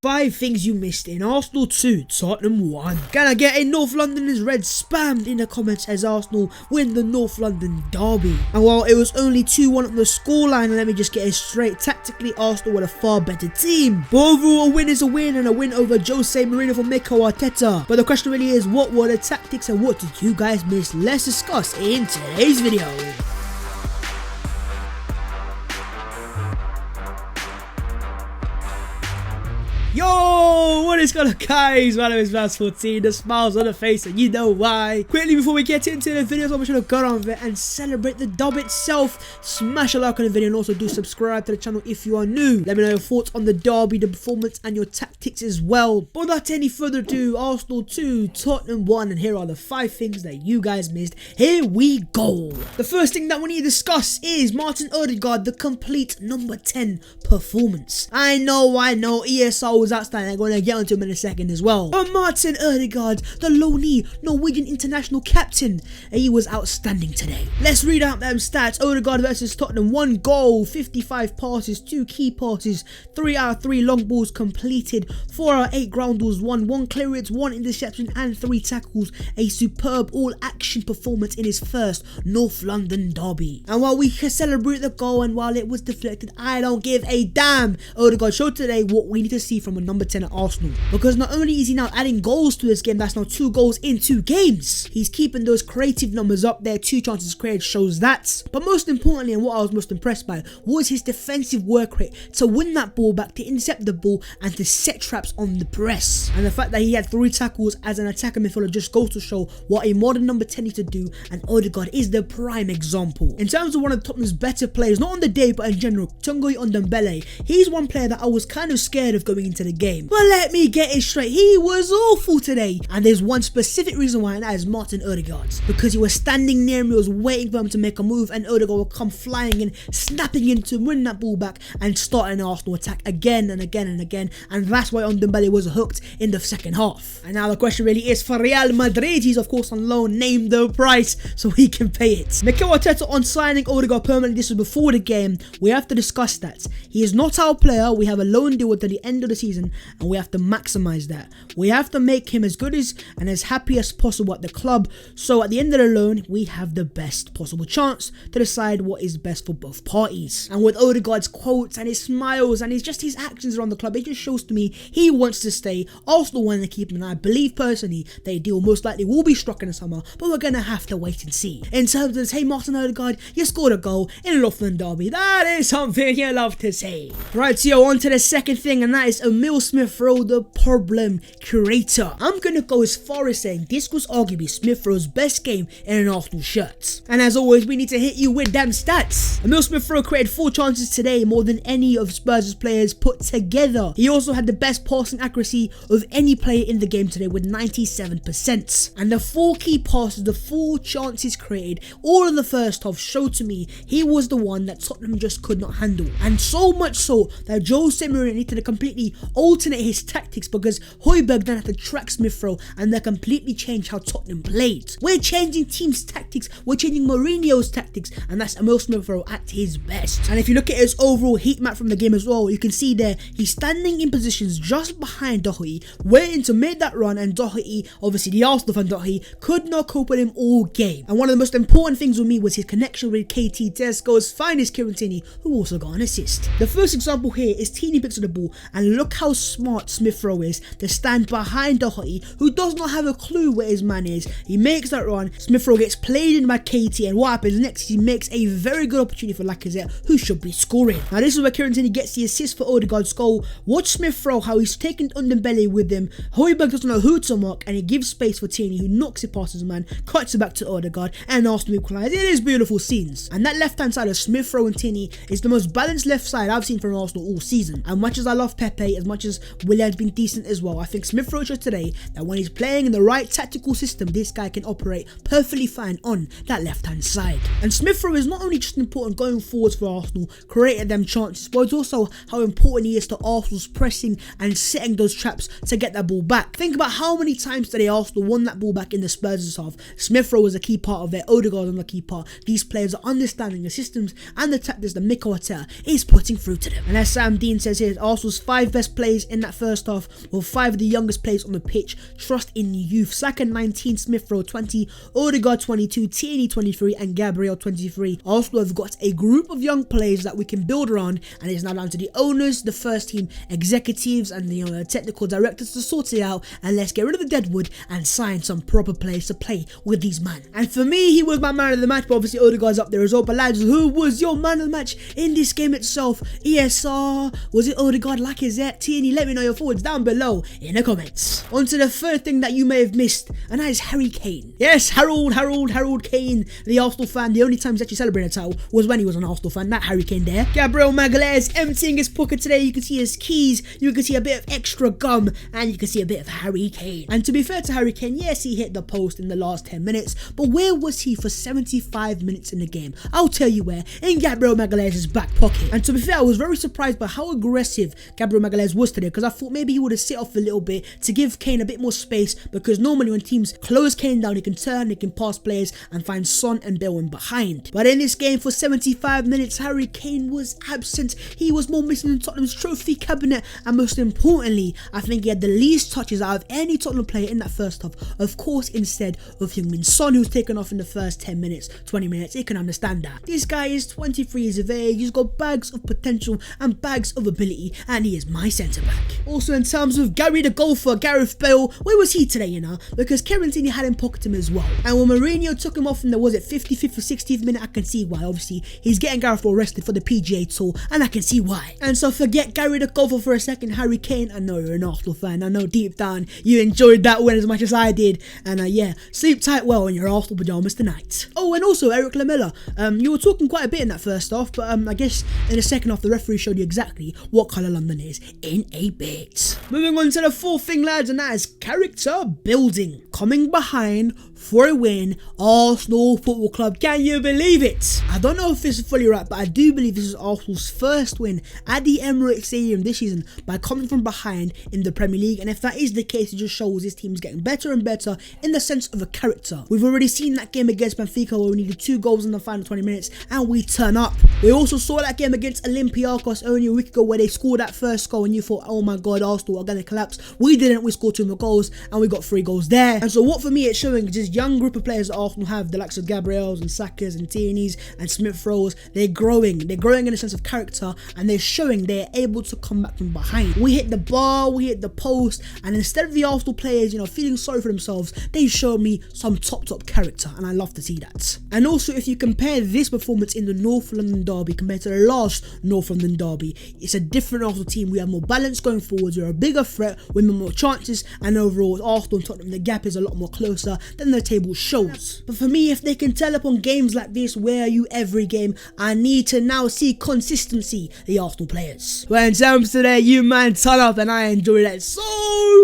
5 things you missed in Arsenal 2, Tottenham 1. Can I get a North Londoners red spammed in the comments as Arsenal win the North London derby? And while it was only 2-1 on the scoreline, let me just get it straight, tactically Arsenal were a far better team. But overall, a win is a win, and a win over Jose Mourinho for Mikel Arteta. But the question really is, what were the tactics and what did you guys miss? Let's discuss in today's video. Yo, what is going on, guys? My name is Vaz14, the smiles on the face, and you know why. Quickly, before we get into the video, so we should have got on with it and celebrate the dub itself. Smash a like on the video and also do subscribe to the channel if you are new. Let me know your thoughts on the derby, the performance, and your tactics as well. But without any further ado, Arsenal 2, Tottenham 1, and here are the 5 things that you guys missed. Here we go. The first thing that we need to discuss is Martin Odegaard, the complete number 10 performance. I know, ESR was outstanding. I'm going to get onto him in a second as well. But Martin Odegaard, the lonely Norwegian international captain, he was outstanding today. Let's read out them stats. Odegaard versus Tottenham: 1 goal, 55 passes, 2 key passes, 3 out of 3 long balls completed, 4 out of 8 ground balls won, 1 clearance, 1 interception, and 3 tackles. A superb all-action performance in his first North London derby. And while we can celebrate the goal and while it was deflected, I don't give a damn. Odegaard showed today what we need to see from a number 10 at Arsenal, because not only is he now adding goals to this game, that's now 2 goals in 2 games, he's keeping those creative numbers up there. 2 chances created shows that. But most importantly, and what I was most impressed by, was his defensive work rate to win that ball back, to intercept the ball, and to set traps on the press. And the fact that he had 3 tackles as an attacker midfielder just goes to show what a modern number 10 needs to do, and Odegaard is the prime example. In terms of one of Tottenham's better players, not on the day but in general, Dembele, he's one player that I was kind of scared of going into the game. But let me get it straight, he was awful today. And there's one specific reason why, and that is Martin Odegaard. Because he was standing near me, was waiting for him to make a move, and Odegaard will come flying in, snapping into him, winning that ball back, and starting an Arsenal attack again and again and again. And that's why Dembele was hooked in the second half. And now the question really is for Real Madrid. He's of course on loan, name the price so he can pay it. Mikel Arteta on signing Odegaard permanently, this was before the game. We have to discuss that. He is not our player. We have a loan deal until the end of the season, and we have to maximize that. We have to make him as good as and as happy as possible at the club, so at the end of the loan we have the best possible chance to decide what is best for both parties. And with Odegaard's quotes and his smiles and his actions around the club, it just shows to me he wants to stay. Arsenal want to keep him, and I believe personally their deal most likely will be struck in the summer, but we're gonna have to wait and see. In terms of this, hey Martin Odegaard, you scored a goal in a North London derby. That is something you love to see. Right, so on to the second thing, and that is Emile Smith Rowe, the problem creator. I'm gonna go as far as saying this was arguably Smith Rowe's best game in an Arsenal shirt. And as always, we need to hit you with them stats. Emile Smith Rowe created 4 chances today, more than any of Spurs' players put together. He also had the best passing accuracy of any player in the game today with 97%. And the 4 key passes, the 4 chances created, all in the first half, showed to me he was the one that Tottenham just could not handle. And so much so that Jose Mourinho needed to completely alternate his tactics, because Højbjerg then had to track Smith Rowe, and they completely changed how Tottenham played. We're changing teams' tactics, we're changing Mourinho's tactics, and that's Emile Smith Rowe at his best. And if you look at his overall heat map from the game as well, you can see there he's standing in positions just behind Doherty, waiting to make that run, and Doherty, obviously the Arsenal fan Doherty, could not cope with him all game. And one of the most important things with me was his connection with KT, Tesco's finest Kieran Tierney, who also got an assist. The first example here is Tierney picks up the ball, and look how smart Smith Rowe is to stand behind Doherty, who does not have a clue where his man is. He makes that run, Smith Rowe gets played in by KT, and what happens next? He makes a very good opportunity for Lacazette, who should be scoring. Now this is where Kieran Tierney gets the assist for Odegaard's goal. Watch Smith Rowe, how he's taken Dembele with him. Højbjerg doesn't know who to mark, and he gives space for Tierney, who knocks it past his man, cuts it back to Odegaard, and Arsenal equalise. It is beautiful scenes. And that left hand side of Smith Rowe and Tierney is the most balanced left side I've seen from Arsenal all season. And much as I love Pepe, as much as Willian's been decent as well, I think Smith Rowe showed today that when he's playing in the right tactical system, this guy can operate perfectly fine on that left hand side. And Smith Rowe is not only just important going forwards for Arsenal, creating them chances, but it's also how important he is to Arsenal's pressing and setting those traps to get that ball back. Think about how many times today Arsenal won that ball back in the Spurs' half. Smith Rowe was a key part of it, Odegaard was a key part. These players are understanding the systems and the tactics that Mikel Arteta is putting through to them. And as Sam Dean says here, Arsenal's 5 best best players in that first half were 5 of the youngest players on the pitch. Trust in youth. Saka 19, Smith Rowe 20, Odegaard 22, Tierney 23 and Gabriel 23. Arsenal have got a group of young players that we can build around, and it's now down to the owners, the first team executives and the technical directors to sort it out, and let's get rid of the deadwood and sign some proper players to play with these men. And for me, he was my man of the match, but obviously Odegaard's up there as well. But lads, who was your man of the match in this game itself? ESR, was it Odegaard, Lacazette, Tierney? Let me know your forwards down below in the comments. On to the third thing that you may have missed, and that is Harry Kane. Yes, Harold Kane, the Arsenal fan. The only time he's actually celebrated a title was when he was an Arsenal fan, not Harry Kane there. Gabriel Magalhaes emptying his pocket today. You can see his keys, you can see a bit of extra gum, and you can see a bit of Harry Kane. And to be fair to Harry Kane, yes, he hit the post in the last 10 minutes, but where was he for 75 minutes in the game? I'll tell you where, in Gabriel Magalhaes' back pocket. And to be fair, I was very surprised by how aggressive Gabriel Magalhaes was today, because I thought maybe he would have sit off a little bit to give Kane a bit more space, because normally when teams close Kane down, he can turn, he can pass players and find Son and Bale in behind. But in this game for 75 minutes, Harry Kane was absent. He was more missing than Tottenham's trophy cabinet, and most importantly, I think he had the least touches out of any Tottenham player in that first half. Of course, instead of Heung-min Son, who's taken off in the first 10 minutes, 20 minutes, you can understand that. This guy is 23 years of age, he's got bags of potential and bags of ability, and he is my centre back. Also, in terms of Gary the golfer, Gareth Bale, where was he today, you know? Because Kieran Tierney had him pocket him as well. And when Mourinho took him off in the, was it 55th or 60th minute, I can see why. Obviously, he's getting Gareth Bale rested for the PGA Tour, and I can see why. And so forget Gary the golfer for a second, Harry Kane, I know you're an Arsenal fan, I know deep down you enjoyed that win as much as I did, and yeah, sleep tight well in your Arsenal pyjamas tonight. Oh, and also Eric Lamela, you were talking quite a bit in that first half, but I guess in the second half the referee showed you exactly what colour London is in a bit. Moving on to the fourth thing, lads, and that is character building. Coming behind for a win, Arsenal Football Club. Can you believe it? I don't know if this is fully right, but I do believe this is Arsenal's first win at the Emirates Stadium this season by coming from behind in the Premier League, and if that is the case, it just shows this team is getting better and better in the sense of a character. We've already seen that game against Benfica where we needed 2 goals in the final 20 minutes and we turn up. We also saw that game against Olympiacos only a week ago where they scored that first goal and you thought, oh my god, Arsenal are going to collapse. We didn't. We scored 2 more goals and we got 3 goals there. And so what for me it's showing is this young group of players that Arsenal have, the likes of Gabriels and Sakas and Tierneys and Smith Rowes, they're growing in a sense of character, and they're showing they're able to come back from behind. We hit the bar, we hit the post, and instead of the Arsenal players, you know, feeling sorry for themselves, they showed me some top character, and I love to see that. And also, if you compare this performance in the North London derby compared to the last North London derby, it's a different Arsenal team. We have more balance going forwards, we're a bigger threat, we have more chances, and overall Arsenal and Tottenham, the gap is a lot more closer than the table shows. But for me, if they can tell up on games like this, where are you every game, I need to now see consistency, the Arsenal players. Well, in terms today, you man turn up, and I enjoy that so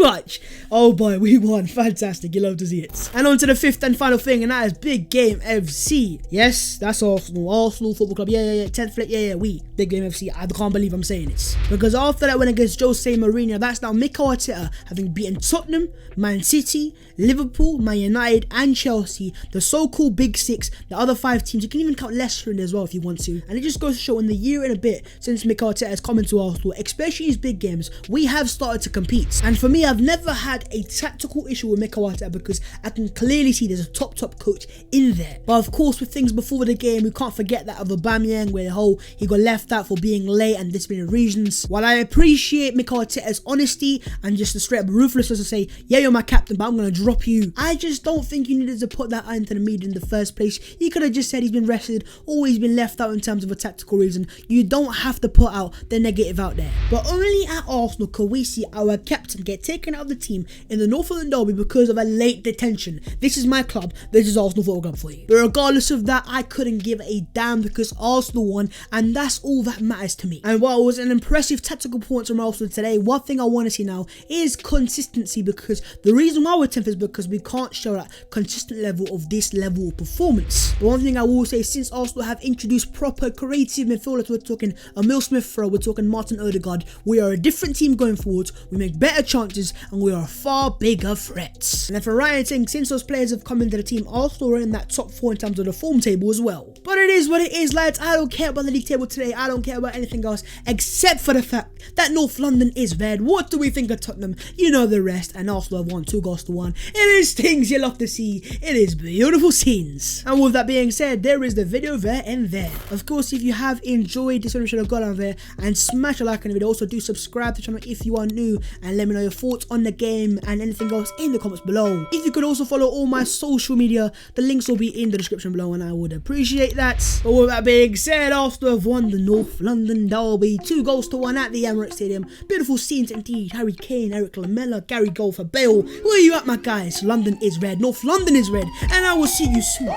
much. Oh boy, we won. Fantastic, you love to see it. And on to the fifth and final thing, and that is Big Game FC. Yes, that's Arsenal Football Club. Yeah, 10th flip, we Big Game FC. I can't believe I'm saying it, because after that win against Jose Mourinho, that's now Mikel Arteta having beaten Tottenham, Man City, Liverpool, Man United and Chelsea, the so-called Big Six, the other 5 teams. You can even count Leicester in there as well if you want to. And it just goes to show in the year and a bit since Mikel Arteta has come into Arsenal, especially these big games, we have started to compete. And for me, I've never had a tactical issue with Mikel Arteta because I can clearly see there's a top coach in there. But of course, with things before the game, we can't forget that of Aubameyang, where he got left out for being late and disciplinary reasons. While I appreciate Mikel Arteta's honesty and just the straight up ruthlessness to say, yeah, you're my captain, but I'm going to drop you, I just don't think you needed to put that into the media in the first place. You could have just said he's been rested or he's been left out in terms of a tactical reason. You don't have to put out the negative out there. But only at Arsenal could we see our captain get taken out of the team in the North London derby because of a late detention. This is my club, this is Arsenal Football Club for you. But regardless of that, I couldn't give a damn because Arsenal won, and that's all that matters to me. And while it was an impressive tactical performance from Arsenal today, one thing I want to see now is consistency, because the reason why we're 10th is because we can't show that consistent level of this level of performance. But one thing I will say, since Arsenal have introduced proper creative midfielders, we're talking Emile Smith Rowe, we're talking Martin Odegaard, we are a different team going forward, we make better chances, and we are far bigger threats. And if we're right in saying since those players have come into the team, Arsenal are in that top 4 in terms of the form table as well. But it is what it is, lads. I don't care about the league table today. I don't care about anything else except for the fact that North London is red. What do we think of Tottenham? You know the rest, and Arsenal have won 2-1. It is things you love to see. It is beautiful scenes. And with that being said, there is the video there and there. Of course, if you have enjoyed this one, you should have got on there and smash a like on the video. Also, do subscribe to the channel if you are new, and let me know your thoughts on the game and anything else in the comments below. If you could also follow all my social media, the links will be in the description below, and I would appreciate that. But with that being said, Arsenal have won the North London derby, 2-1 at the Emirates Stadium. Beautiful scenes indeed. Harry Kane, Eric Lamela, Gary Goal for Bale. Where are you at, my guys? London is red, North London is red, and I will see you soon.